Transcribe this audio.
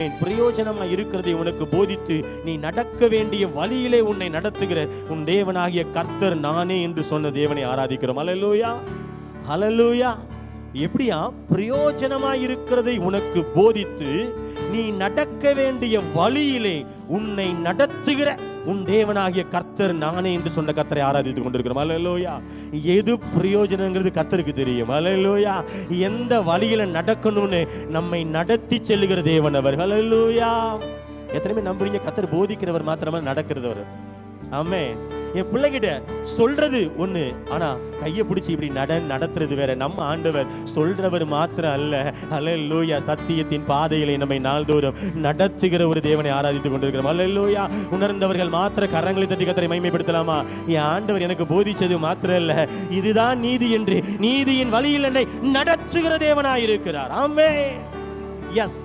பிரயோஜனமா இருக்கிறதை உனக்கு போதித்து நீ நடக்க வேண்டிய வழியிலே உன்னை நடத்துகிற உன் தேவனாகிய கர்த்தர் நானே என்று சொன்ன தேவனை ஆராதிக்கிறோம். அல்லேலூயா, அல்லேலூயா. எப்படியா? பிரயோஜனமா இருக்கிறதை உனக்கு போதித்து நீ நடக்க வேண்டிய வழியிலே உன்னை நடத்துகிற உன் தேவனாகிய கர்த்தர் நானே என்று சொன்ன கர்த்தரை ஆராதித்துக் கொண்டிருக்கிறோம். அல்லேலூயா. எது பிரயோஜனங்கிறது கர்த்தருக்கு தெரியும். அல்லேலூயா. எந்த வழியில நடக்கணும்னு நம்மை நடத்தி செல்லுகிற தேவன் அவர். அல்லேலூயா. எத்தனை பேர் நம்புறீங்க கர்த்தர் போதிக்கிறவர் மாத்திரமா நடக்கிறவர்? ஆமென். என் பிள்ளைகிட்ட சொல்றது ஒண்ணு, ஆனா கையை பிடிச்சி இப்படி நடத்துறது வேற. நம்ம ஆண்டவர் சொல்றவர் மாத்திரம் அல்ல. அல்லேலூயா. சத்தியத்தின் பாதையிலே நம்மை நாள்தோறும் நடத்துகிற ஒரு தேவனை ஆராதித்துக் கொண்டிருக்கிறோம். அல்லேலூயா. உணர்ந்தவர்கள் மாத்திர கரங்களை தட்டி கர்த்தரை மகிமைப்படுத்தலாமா? என் ஆண்டவர் எனக்கு போதிச்சது மாத்திரம் இல்ல, இதுதான் நீதி என்று நீதியின் வழியில் என்னை நடத்துகிற தேவனாய் இருக்கிறார். ஆமென். எஸ்.